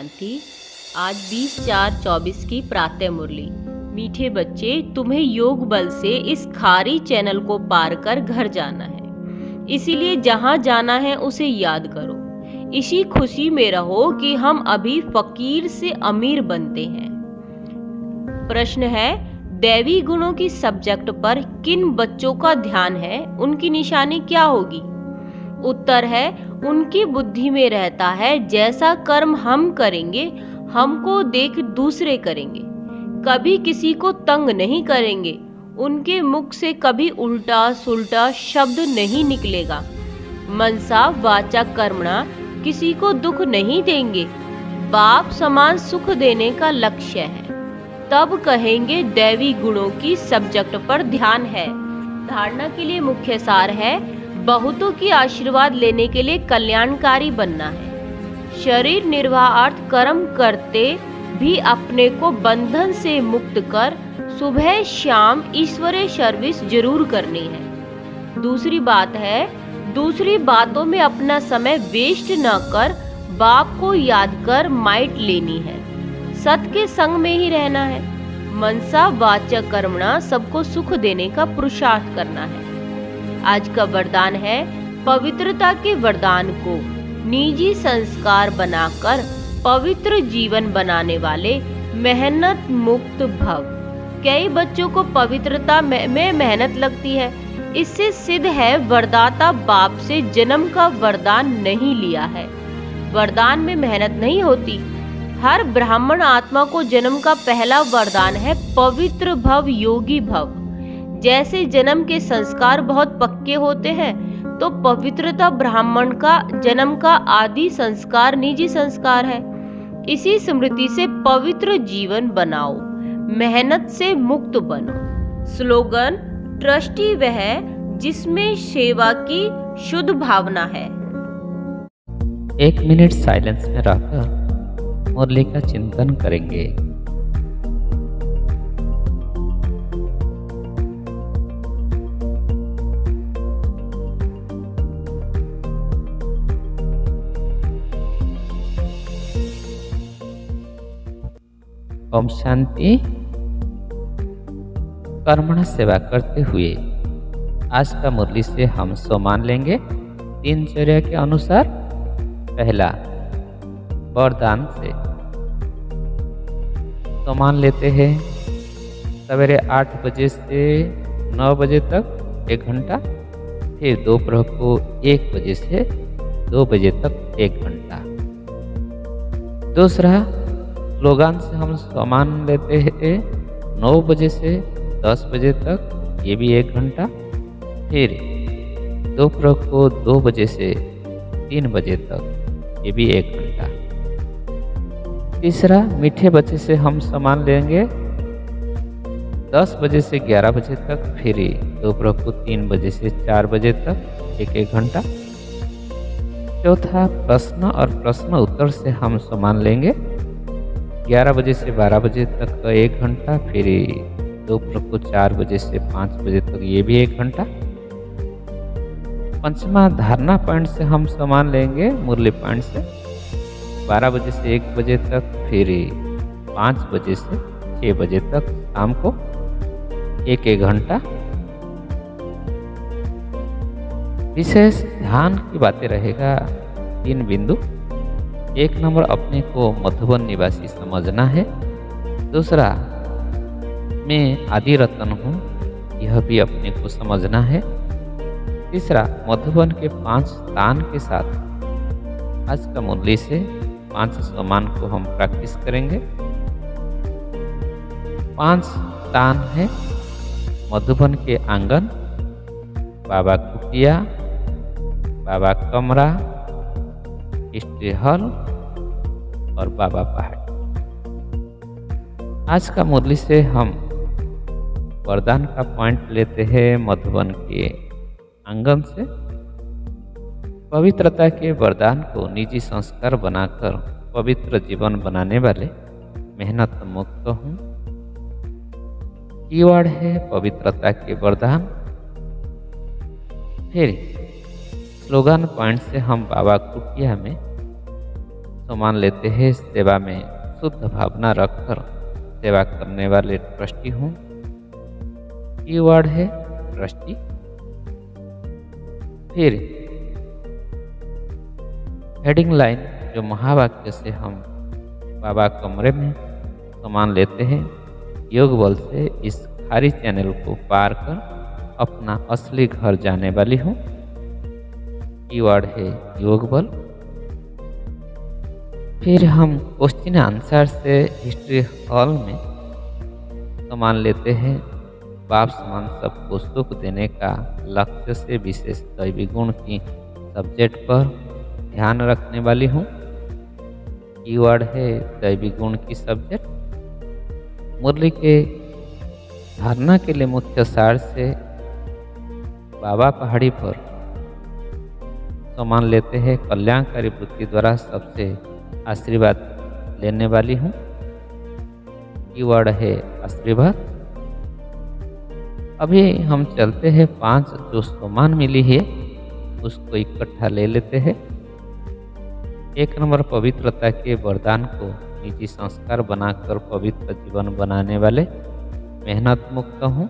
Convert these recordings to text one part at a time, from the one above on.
शांति। आज 20/4/24 की प्रातः मुरली। मीठे बच्चे, तुम्हें योग बल से इस खारी चैनल को पार कर घर जाना है, इसीलिए जहां जाना है उसे याद करो। इसी खुशी में रहो कि हम अभी फकीर से अमीर बनते हैं। प्रश्न है, दैवी गुणों की सब्जेक्ट पर किन बच्चों का ध्यान है, उनकी निशानी क्या होगी? उत्तर है, उनकी बुद्धि में रहता है जैसा कर्म हम करेंगे हमको देख दूसरे करेंगे। कभी किसी को तंग नहीं करेंगे, उनके मुख से कभी उल्टा सुल्टा शब्द नहीं निकलेगा। मनसा वाचा कर्मणा, किसी को दुख नहीं देंगे। बाप समान सुख देने का लक्ष्य है। तब कहेंगे दैवी गुणों की सब्जेक्ट पर ध्यान है। धारणा के लिए मुख्य सार है, बहुतों की आशीर्वाद लेने के लिए कल्याणकारी बनना है। शरीर निर्वाहार्थ कर्म करते भी अपने को बंधन से मुक्त कर सुबह शाम ईश्वरीय सर्विस जरूर करनी है। दूसरी बात है, दूसरी बातों में अपना समय वेस्ट न कर बाप को याद कर माइट लेनी है। सत के संग में ही रहना है। मनसा वाचा कर्मणा, सबको सुख देने का पुरुषार्थ करना है। आज का वरदान है, पवित्रता के वरदान को निजी संस्कार बनाकर पवित्र जीवन बनाने वाले मेहनत मुक्त भव। कई बच्चों को पवित्रता में मेहनत लगती है। इससे सिद्ध है वरदाता बाप से जन्म का वरदान नहीं लिया है। वरदान में मेहनत नहीं होती। हर ब्राह्मण आत्मा को जन्म का पहला वरदान है पवित्र भव, योगी भव। जैसे जन्म के संस्कार बहुत पक्के होते हैं, तो पवित्रता ब्राह्मण का जन्म का आदि संस्कार निजी संस्कार है। इसी स्मृति से पवित्र जीवन बनाओ, मेहनत से मुक्त बनो। स्लोगन, ट्रस्टी वह जिसमें सेवा की शुद्ध भावना है। 1 मिनट साइलेंस में रहकर मुरली का चिंतन करेंगे। ओम शांति। कर्मणा सेवा करते हुए आज का मुरली से हम मान लेंगे दिनचर्या के अनुसार। पहला, वरदान से मान लेते हैं सवेरे 8 बजे से 9 बजे तक 1 घंटा, फिर दोपहर को 1 बजे से 2 बजे तक 1 घंटा। दूसरा, स्लोगान से हम सामान लेते हैं 9 बजे से 10 बजे तक, ये भी 1 घंटा, फिर दोपहर को 2 बजे से 3 बजे तक, ये भी 1 घंटा। तीसरा, मीठे बच्चे से हम सामान लेंगे 10 बजे से 11 बजे तक, फिर दोपहर को 3 बजे से 4 बजे तक, 1 घंटा। चौथा, प्रश्न और प्रश्न उत्तर से हम सामान लेंगे 11 बजे से 12 बजे तक का 1 घंटा, फिर दोपहर को 4 बजे से 5 बजे तक, ये भी 1 घंटा। पंचमा, धारणा पॉइंट से हम सामान लेंगे मुरली पॉइंट से 12 बजे से 1 बजे तक, फिर 5 बजे से 6 बजे तक शाम को 1 घंटा। विशेष ध्यान की बातें रहेगा 3 बिंदु। 1 नंबर, अपने को मधुबन निवासी समझना है। दूसरा, मैं आदि रत्न हूँ, यह भी अपने को समझना है। तीसरा, मधुबन के 5 तान के साथ आज का मुरली से 5 सम्मान को हम प्रैक्टिस करेंगे। 5 तान है मधुबन के आंगन, बाबा कुटिया, बाबा कमरा, स्ट्री हॉल और बाबा पहाड़। आज का मुरली से हम वरदान का पॉइंट लेते हैं मधुबन के आंगन से। पवित्रता के वरदान को निजी संस्कार बनाकर पवित्र जीवन बनाने वाले मेहनत मुक्त हूँ। कीवर्ड है पवित्रता के वरदान। फिर स्लोगन पॉइंट से हम बाबा कुटिया में तो मान लेते हैं सेवा में शुद्ध भावना रखकर सेवा करने वाले ट्रस्टी हूँ। कीवर्ड है ट्रस्टी। फिर हेडिंग लाइन जो महावाक्य से हम बाबा कमरे में तो मान लेते हैं योग बल से इस खारी चैनल को पार कर अपना असली घर जाने वाली हूँ। कीवर्ड है योग बल। फिर हम क्वेश्चन आंसर से हिस्ट्री हॉल में तो मान लेते हैं बाप समान सबको सुख देने का लक्ष्य से विशेष दैवी गुण की सब्जेक्ट पर ध्यान रखने वाली हूँ। कीवर्ड है दैवी गुण की सब्जेक्ट। मुरली के धारणा के लिए मुख्य सार से बाबा पहाड़ी पर तो मान लेते हैं कल्याणकारी वृत्ति द्वारा सबसे आशीर्वाद लेने वाली हूँ। कीवर्ड है आशीर्वाद। अभी हम चलते हैं 5 जो सम्मान मिली है उसको इकट्ठा ले लेते हैं। 1 नंबर पवित्रता के वरदान को निजी संस्कार बनाकर पवित्र जीवन बनाने वाले मेहनत मुक्त हूँ।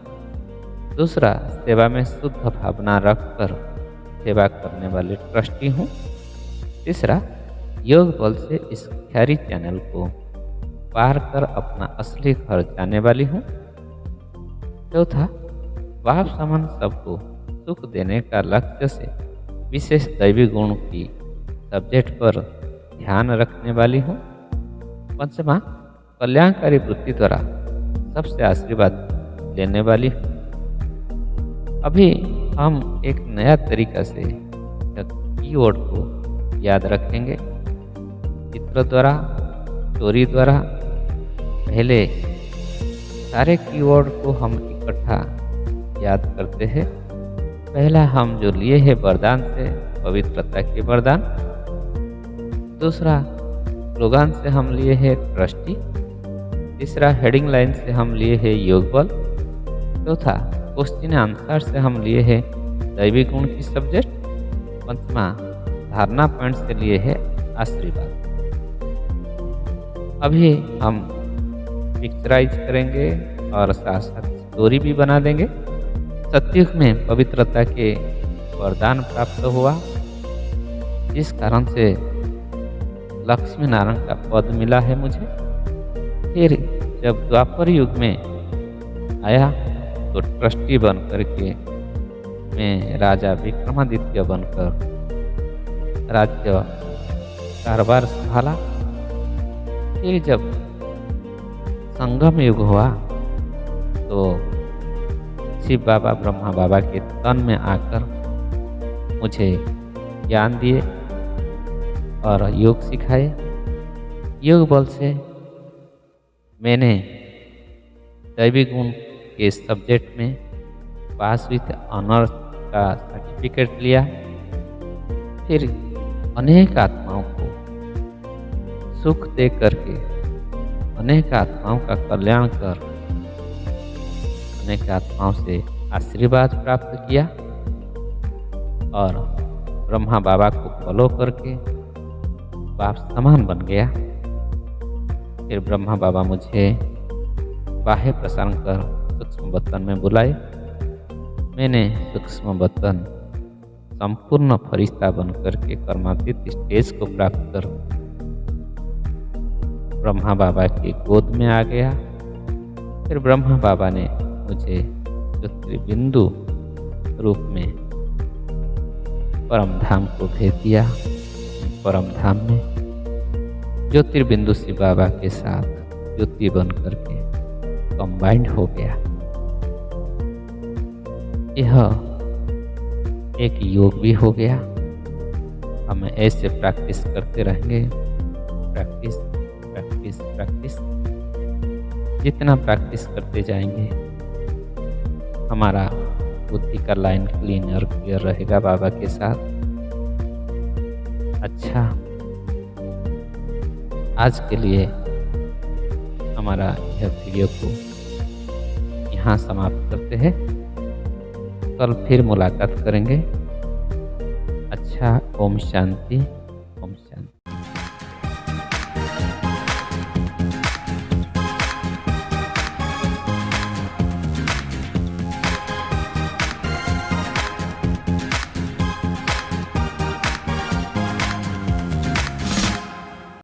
दूसरा सेवा में शुद्ध भावना रखकर सेवा करने वाले ट्रस्टी हूँ। तीसरा योग बल से इस खारी चैनल को पार कर अपना असली घर जाने वाली हूँ। चौथा बाप समान सबको सुख देने का लक्ष्य से विशेष दैवी गुण की सब्जेक्ट पर ध्यान रखने वाली हूँ। पंचमा कल्याणकारी वृत्ति द्वारा सबसे आशीर्वाद लेने वाली हूँ। अभी हम एक नया तरीका से कीवर्ड को याद रखेंगे। चित्र द्वारा स्टोरी द्वारा पहले सारे कीवर्ड को हम इकट्ठा याद करते हैं। पहला हम जो लिए हैं वरदान से पवित्रता के वरदान। दूसरा स्लोगान से हम लिए हैं ट्रस्टी। तीसरा हेडिंग लाइन से हम लिए हैं योग बल। चौथा क्वेश्चन आंसर से हम लिए हैं दैवी गुण की सब्जेक्ट। पंचमा धारणा पॉइंट से लिए हैं आशीर्वाद। अभी हम पिक्चराइज करेंगे और साथ साथ स्टोरी भी बना देंगे। सतयुग में पवित्रता के वरदान प्राप्त हुआ जिस कारण से लक्ष्मी नारायण का पद मिला है मुझे। फिर जब द्वापर युग में आया तो ट्रस्टी बन करके मैं राजा विक्रमादित्य बनकर राज्य कारोबार संभाला। फिर जब संगम युग हुआ तो शिव बाबा ब्रह्मा बाबा के तन में आकर मुझे ज्ञान दिए और योग सिखाए। योग बल से मैंने दैवी गुण के सब्जेक्ट में पास विथ ऑनर्स का सर्टिफिकेट लिया। फिर अनेक आत्माओं को सुख दे करके अनेक आत्माओं का कल्याण कर अनेक आत्माओं से आशीर्वाद प्राप्त किया और ब्रह्मा बाबा को फॉलो करके बाप समान बन गया। फिर ब्रह्मा बाबा मुझे बाह्य प्रसारण कर सूक्ष्म बर्तन में बुलाए। मैंने सूक्ष्म बर्तन संपूर्ण फरिश्ता बन करके कर्मातीत स्टेज को प्राप्त कर ब्रह्मा बाबा की गोद में आ गया। फिर ब्रह्मा बाबा ने मुझे ज्योतिर्बिंदु रूप में परम धाम को भेज दिया। परम धाम में ज्योतिर्बिंदु शिव बाबा के साथ ज्योति बन करके कंबाइंड हो गया। यह एक योग भी हो गया। हम ऐसे प्रैक्टिस करते रहेंगे। Practice practice practice. जितना प्रैक्टिस करते जाएंगे हमारा बुद्धि का लाइन क्लीन और क्लियर रहेगा बाबा के साथ। अच्छा, आज के लिए हमारा यह वीडियो को यहाँ समाप्त करते हैं। कल फिर मुलाकात करेंगे। अच्छा, ओम शांति।